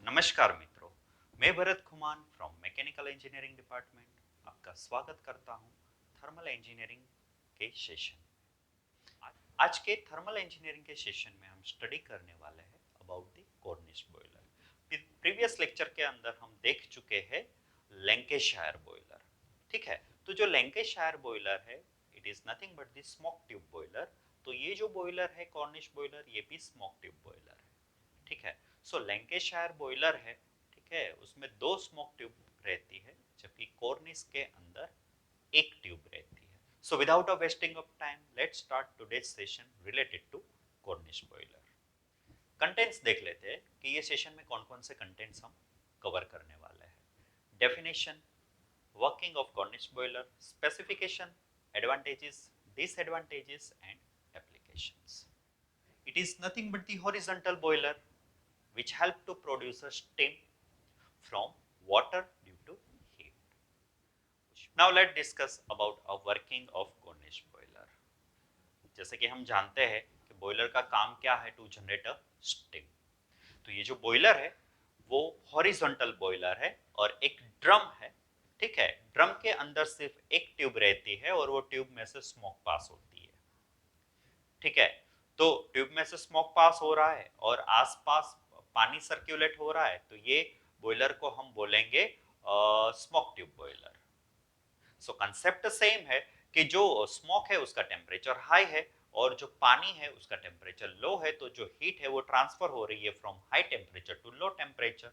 नमस्कार मित्रों, मैं Bharat Khuman from mechanical engineering department आपका स्वागत करता हूं थर्मल इंजीनियरिंग के सेशन। आज के थर्मल इंजीनियरिंग के सेशन में हम स्टडी करने वाले हैं about the Cornish boiler. Previous lecture के अंदर हम देख चुके हैं लैंकेशायर बॉयलर। ठीक है, तो जो लैंकेशायर बॉयलर है it is nothing but the smoke tube boiler. तो ये जो बॉयलर है कॉर्निश बॉयलर, ये भी स्मोक ट्यूब बॉयलर है। ठीक है, सो लैंकेशायर बॉयलर है, ठीक है, उसमें दो स्मोक ट्यूब रहती है, जबकि कॉर्निश के अंदर एक ट्यूब रहती है। So without a wasting of time let's start today's session related to Cornish boiler. Contents देख लेते हैं कि ये सेशन में कौन कौन से कंटेंट्स हम कवर करने वाले हैं। Definition, working of Cornish boiler, specification, advantages, disadvantages and applications. It is nothing but the horizontal boiler which help to produce a steam from water due to heat. Now let's discuss about a working of Cornish boiler. जैसे कि हम जानते हैं कि boiler का काम क्या है, टू जनरेट अ स्टीम। तो ये जो बॉयलर है वो हॉरिजॉन्टल बॉयलर है और एक ड्रम है। ठीक है, ड्रम के अंदर सिर्फ एक ट्यूब रहती है और वो ट्यूब में से स्मोक पास होती है। ठीक है, तो ट्यूब में से स्मोक पास हो रहा है और आसपास पानी सर्कुलेट हो रहा है, तो ये बॉयलर को हम बोलेंगे स्मोक ट्यूब बॉयलर। सो कंसेप्ट सेम है कि जो स्मोक है उसका टेम्परेचर हाई है और जो पानी है उसका टेम्परेचर लो है, तो जो हीट है वो ट्रांसफर हो रही है from high temperature to low temperature.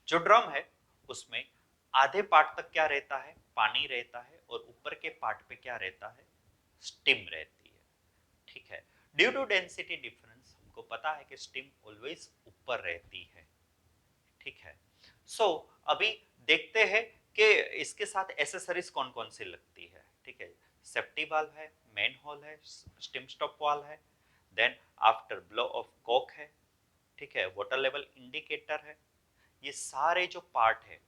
जो ड्रम है उसमें आधे पार्ट तक क्या रहता है, पानी रहता है, और ऊपर के पार्ट पे क्या रहता है, स्टीम रहती है। ठीक है, ड्यू टू डेंसिटी डिफरेंस हमको पता है कि स्टीम ऑलवेज ऊपर रहती है। ठीक है, सो अभी देखते हैं कि इसके साथ एसेसरीज कौन कौन सी लगती है। ठीक है, सेफ्टी वाल्व है, मेन होल है, स्टीम स्टॉप वाल्व है, then after blow off cock है, ठीक है, वाटर लेवल इंडिकेटर है। ये सारे जो पार्ट है,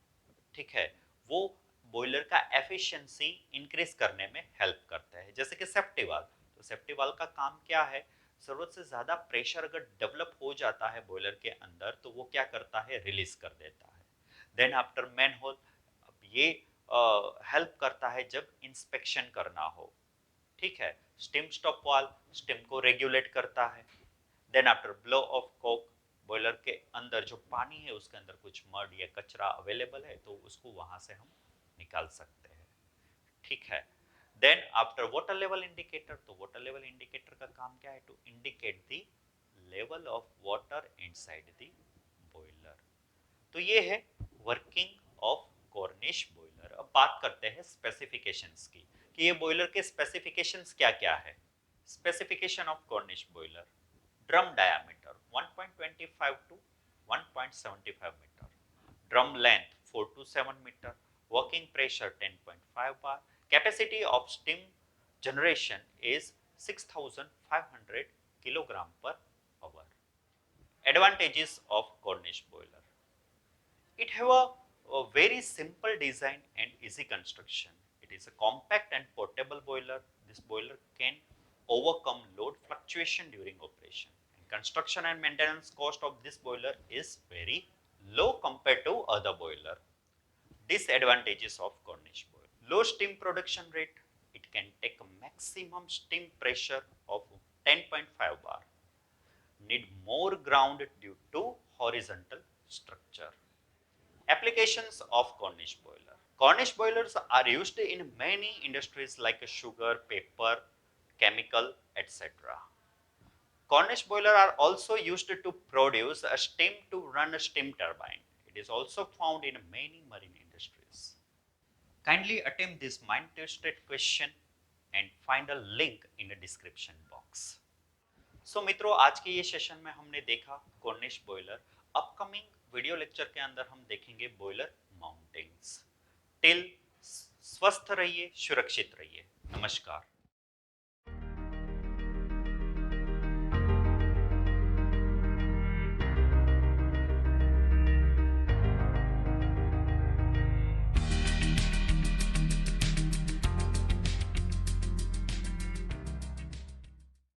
ठीक है, वो बॉयलर का एफिशिएंसी इंक्रीज करने में हेल्प करते हैं। जैसे कि सेफ्टी वाल्व, तो सेफ्टी वाल्व का काम क्या है, जरूरत से ज्यादा प्रेशर अगर डेवलप हो जाता है बॉयलर के अंदर तो वो क्या करता है, रिलीज कर देता है। देन आफ्टर मैन होल, अब ये हेल्प करता है जब इंस्पेक्शन करना हो। ठीक है, स्टीम स्टॉप वाल्व स्टीम को रेगुलेट करता है। Then after blow off cock, boiler के अंदर जो पानी है उसके अंदर कुछ मड या कचरा अवेलेबल है तो उसको वहां से हम निकाल सकते हैं। ठीक है, then after water level indicator, तो वाटर लेवल इंडिकेटर का काम क्या है, to indicate the level of water inside the boiler. तो ये है वर्किंग ऑफ कॉर्निश बॉयलर। अब बात करते हैं स्पेसिफिकेशंस की कि ये बॉयलर के स्पेसिफिकेशंस क्या क्या है। Specification of Cornish boiler: drum diameter 1.25 to 1.75 meter, drum length 4 to 7 meter, working pressure 10.5 bar, capacity of steam generation is 6500 kilogram per hour. Advantages of Cornish boiler: it have a very simple design and easy construction. It is a compact and portable boiler. This boiler can overcome load fluctuation during operation. And construction and maintenance cost of this boiler is very low compared to other boiler. Disadvantages of Cornish boiler: low steam production rate. It can take a maximum steam pressure of 10.5 bar. Need more ground due to horizontal structure. Applications of Cornish boiler: Cornish boilers are used in many industries like sugar, paper, chemical, etc. Cornish boiler are also used to produce a steam to run a steam turbine. It is also found in many marine industries. Kindly attempt this mind tested question and find a link in the description box. सो मित्रों, आज के ये session में हमने देखा Cornish boiler. Upcoming video lecture के अंदर हम देखेंगे बॉयलर माउंटिंग्स। टिल स्वस्थ रहिए, सुरक्षित रहिए। नमस्कार।